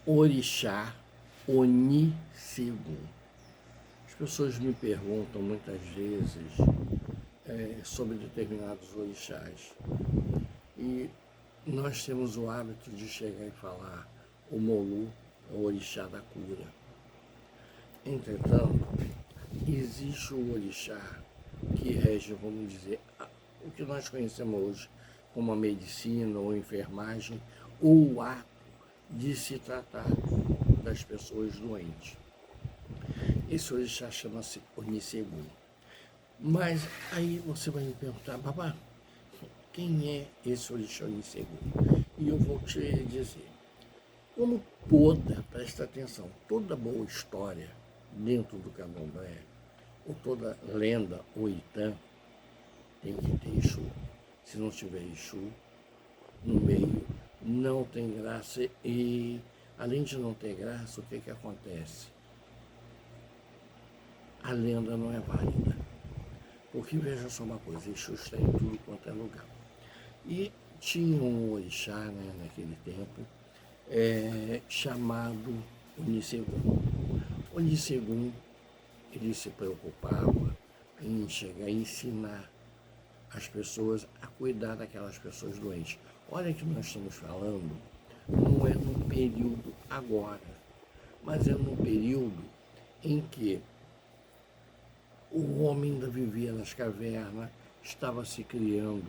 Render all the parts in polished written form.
Orixá Onissegun. As pessoas me perguntam muitas vezes sobre determinados orixás. E nós temos o hábito de chegar e falar: o Molu é o orixá da cura. Entretanto, existe o orixá que rege, vamos dizer, o que nós conhecemos hoje como a medicina ou a enfermagem, ou o ato de se tratar das pessoas doentes. Esse orixá chama-se Onissegun. Mas aí você vai me perguntar: babá, quem é esse orixá Onissegun? E eu vou te dizer, como presta atenção, toda boa história dentro do candomblé, ou toda lenda ou itã, tem que ter Exu. Se não tiver Exu no meio, não tem graça. E além de não ter graça, o que acontece? A lenda não é válida. Porque veja só uma coisa, Exu está em tudo quanto é lugar. E tinha um orixá, né, naquele tempo, chamado Onissegun. Onissegun, ele se preocupava em chegar a ensinar as pessoas a cuidar daquelas pessoas doentes. Olha que nós estamos falando, não é num período agora, mas é num período em que o homem ainda vivia nas cavernas, estava se criando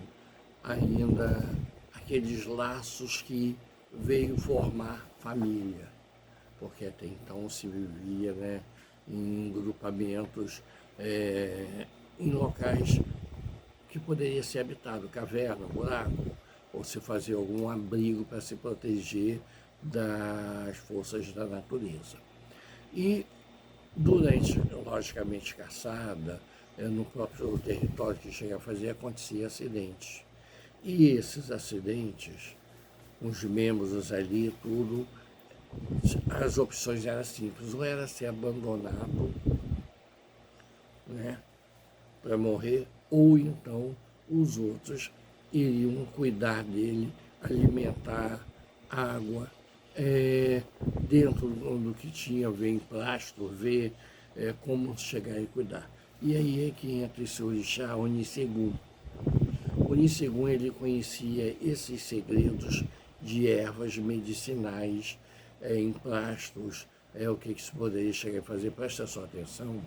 ainda aqueles laços que veio formar família, porque até então se vivia, né, em grupamentos, em locais que poderia ser habitado, caverna, buraco, ou se fazer algum abrigo para se proteger das forças da natureza. E durante, logicamente, caçada, no próprio território que chega a fazer, acontecia acidentes. E esses acidentes, os membros ali, tudo, as opções eram simples, ou era ser abandonado, né, para morrer, ou então os outros iriam cuidar dele, alimentar, água, dentro do que tinha, ver em plástico, ver como chegar e cuidar. E aí é que entra esse orixá Onissegun. Onissegun, ele conhecia esses segredos de ervas medicinais, em plásticos, o que se poderia chegar a fazer. Presta só atenção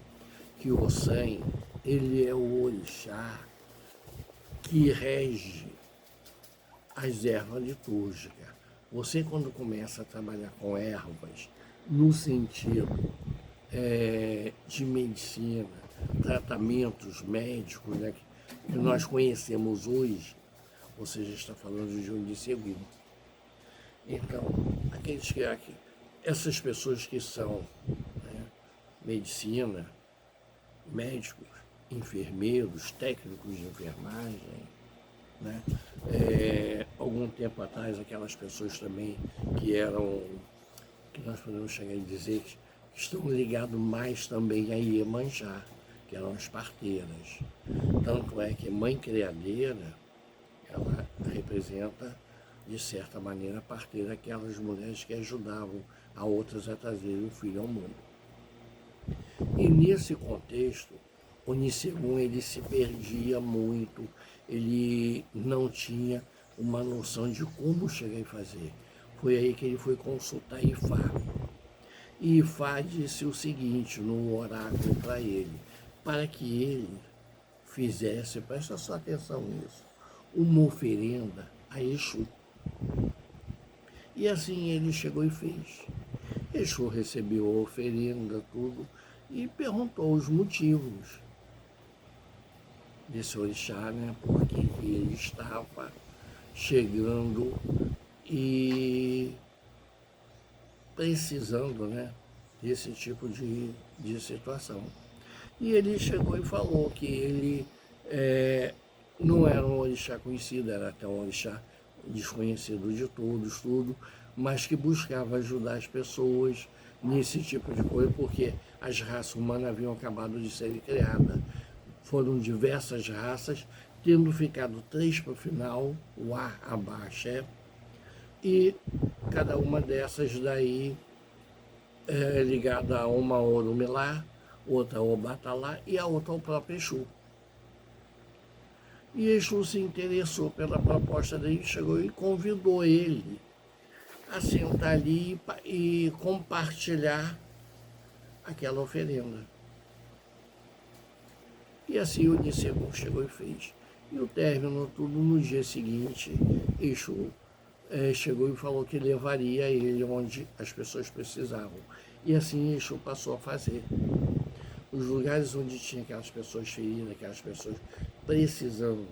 que o Ossan, ele é o orixá que rege as ervas litúrgicas. Você, quando começa a trabalhar com ervas, no sentido de medicina, tratamentos médicos, né, que nós conhecemos hoje, você já está falando de Onissegun. Então, essas pessoas que são, né, medicina, médicos, enfermeiros, técnicos de enfermagem, né? Algum tempo atrás, aquelas pessoas também que eram, que nós podemos chegar a dizer que estão ligados mais também a Iemanjá, que eram as parteiras. Tanto é que mãe criadeira, ela representa, de certa maneira, a parteira, aquelas mulheres que ajudavam a outras a trazerem o filho ao mundo. E nesse contexto, Onissegun, ele se perdia muito, ele não tinha uma noção de como chegar e fazer. Foi aí que ele foi consultar Ifá. E Ifá disse o seguinte no oráculo para ele, para que ele fizesse, presta só atenção nisso, uma oferenda a Exu. E assim ele chegou e fez. Exu recebeu a oferenda, tudo, e perguntou os motivos desse orixá, né, porque ele estava chegando e precisando, né, desse tipo de situação. E ele chegou e falou que ele não era um orixá conhecido, era até um orixá desconhecido de todos, tudo, mas que buscava ajudar as pessoas nesse tipo de coisa, porque as raças humanas haviam acabado de serem criadas. Foram diversas raças, tendo ficado 3 para o final, o Abaxé, e cada uma dessas daí é ligada a uma ao Orumilá, outra ao Obatalá e a outra ao próprio Exu. E Exu se interessou pela proposta dele, chegou e convidou ele a sentar ali e compartilhar aquela oferenda. E assim o Nicegum chegou e fez. E o término tudo no dia seguinte, Exu chegou e falou que levaria ele onde as pessoas precisavam. E assim Exu passou a fazer. Os lugares onde tinha aquelas pessoas feridas, aquelas pessoas precisando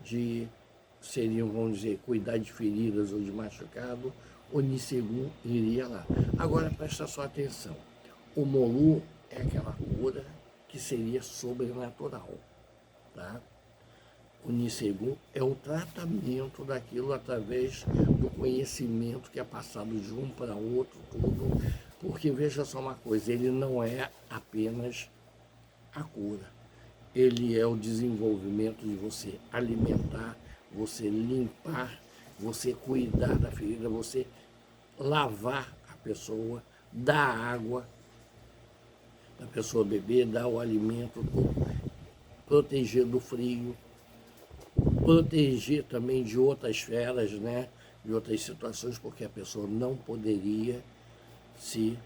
de, seriam, vamos dizer, cuidar de feridas ou de machucado, o Nicegum iria lá. Agora presta só atenção. O Molu é aquela cura que seria sobrenatural, tá? O Nicegum é o tratamento daquilo através do conhecimento que é passado de um para outro, tudo. Porque veja só uma coisa, ele não é apenas a cura. Ele é o desenvolvimento de você alimentar, você limpar, você cuidar da ferida, você lavar a pessoa, dar água, a pessoa beber, dar o alimento, proteger do frio, proteger também de outras feras, né? De outras situações, porque a pessoa não poderia se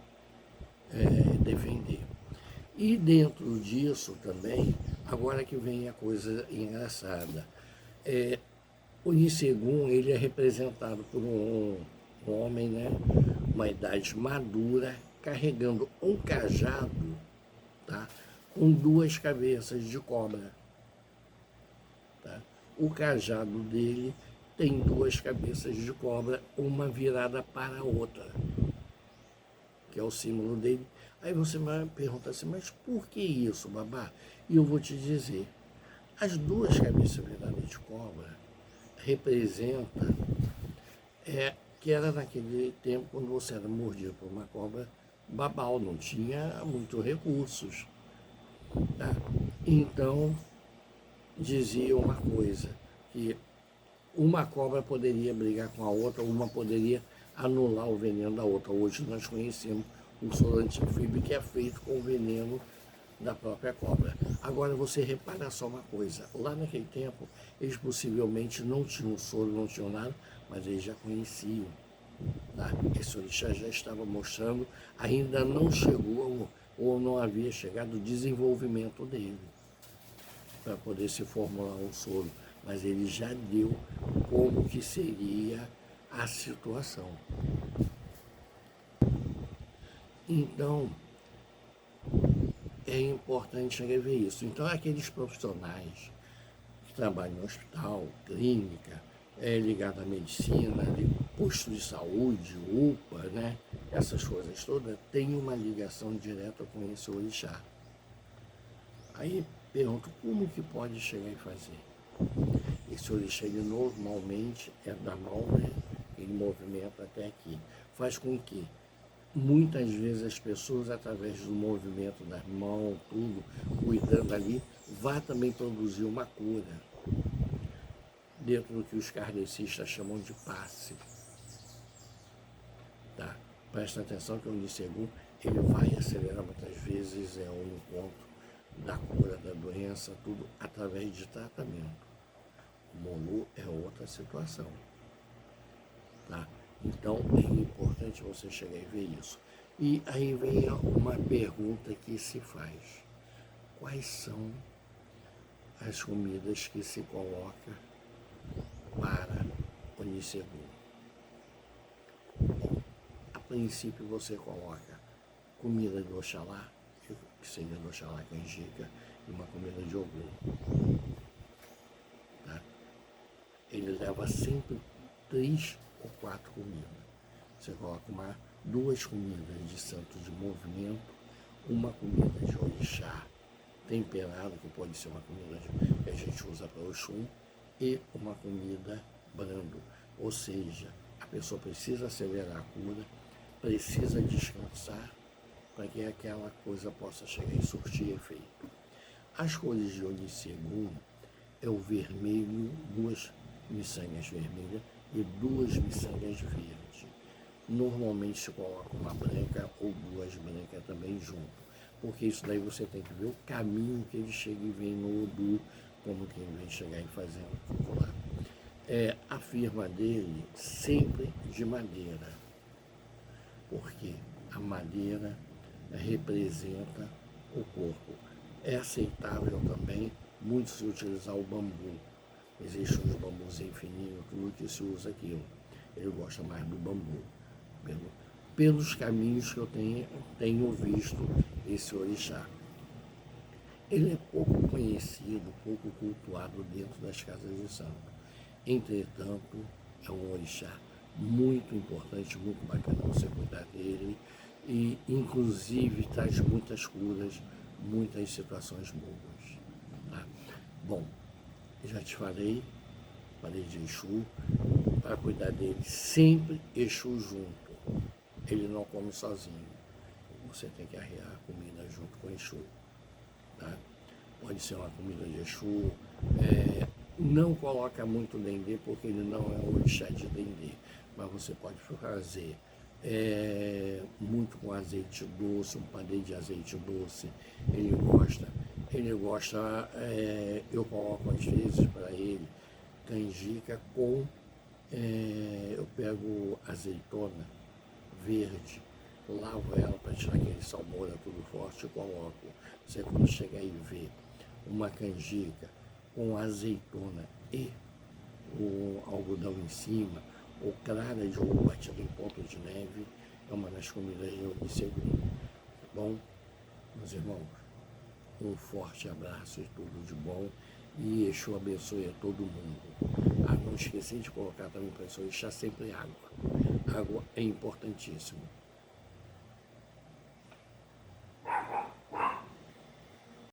defender. E dentro disso também, agora que vem a coisa engraçada, o Nicegum, ele é representado por um homem, né? Uma idade madura, carregando um cajado, tá? Com duas cabeças de cobra. Tá? O cajado dele tem duas cabeças de cobra, uma virada para a outra, que é o símbolo dele. Aí você vai perguntar assim, mas por que isso, babá? E eu vou te dizer, as duas cabeças viradas de cobra representam que era naquele tempo quando você era mordido por uma cobra babau, não tinha muitos recursos. Tá? Então, dizia uma coisa, que uma cobra poderia brigar com a outra, uma poderia anular o veneno da outra. Hoje nós conhecemos o soro antifíbico que é feito com o veneno da própria cobra. Agora você repara só uma coisa, lá naquele tempo eles possivelmente não tinham soro, não tinham nada, mas eles já conheciam. Tá? Esse orixá já estava mostrando, ainda não chegou ou não havia chegado o desenvolvimento dele para poder se formular um soro, mas ele já deu como que seria a situação. Então, é importante rever isso. Então, aqueles profissionais que trabalham no hospital, clínica, ligado à medicina, posto de saúde, UPA, né? Essas coisas todas, tem uma ligação direta com esse orixá. Aí pergunto, como que pode chegar e fazer? Esse orixá, ele normalmente é da mão, né? Ele movimenta até aqui. Faz com que muitas vezes as pessoas, através do movimento das mãos, tudo, cuidando ali, vá também produzir uma cura, dentro do que os kardecistas chamam de passe. Tá? Presta atenção que o Nicegum, ele vai acelerar muitas vezes o encontro da cura da doença, tudo através de tratamento. O Molu é outra situação. Tá? Então é importante você chegar e ver isso. E aí vem uma pergunta que se faz. Quais são as comidas que se coloca para o Nicegum? Bom, a princípio você coloca comida de Oxalá, que seria do Oxalá canjica, e uma comida de Ogum. Tá? Ele leva sempre 3 ou 4 comidas. Você coloca duas comidas de santo de movimento, uma comida de orixá temperada, que pode ser uma comida que a gente usa para o Oxum, e uma comida brando. Ou seja, a pessoa precisa acelerar a cura, precisa descansar para que aquela coisa possa chegar e surtir efeito. As cores de Nicegum é o vermelho, 2 miçangas vermelhas e 2 miçangas verdes. normalmente se coloca uma branca ou duas brancas também junto. Porque isso daí você tem que ver o caminho que ele chega e vem no Odu, como quem vem chegar e fazendo lá. A firma dele sempre de madeira, porque a madeira representa o corpo. É aceitável também muito se utilizar o bambu. Existem uns bambus fininhos, tudo que se usa aquilo. Ele gosta mais do bambu. Pelos caminhos que eu tenho visto esse orixá. Ele é pouco conhecido, pouco cultuado dentro das casas de santo. Entretanto, é um orixá muito importante, muito bacana você cuidar dele e, inclusive, traz muitas curas, muitas situações boas. Tá? Bom, já te falei de Exu, para cuidar dele, sempre Exu junto. Ele não come sozinho. Você tem que arrear a comida junto com Exu. Tá? Pode ser uma comida de Exu. Não coloca muito dendê, porque ele não é um orixá de dendê. Mas você pode fazer muito com azeite doce, um padê de azeite doce. Ele gosta, eu coloco às vezes para ele canjica com, eu pego azeitona verde, lavo ela para tirar aquele salmoura tudo forte e coloco. Você quando chegar e ver uma canjica com azeitona e o algodão em cima, ou clara de ovo batido em ponto de neve, é uma das comidas de segundo. Tá bom? Meus irmãos, um forte abraço e tudo de bom. E Exu abençoe a todo mundo. Não esquecer de colocar também para esse orixá sempre água. Água é importantíssimo.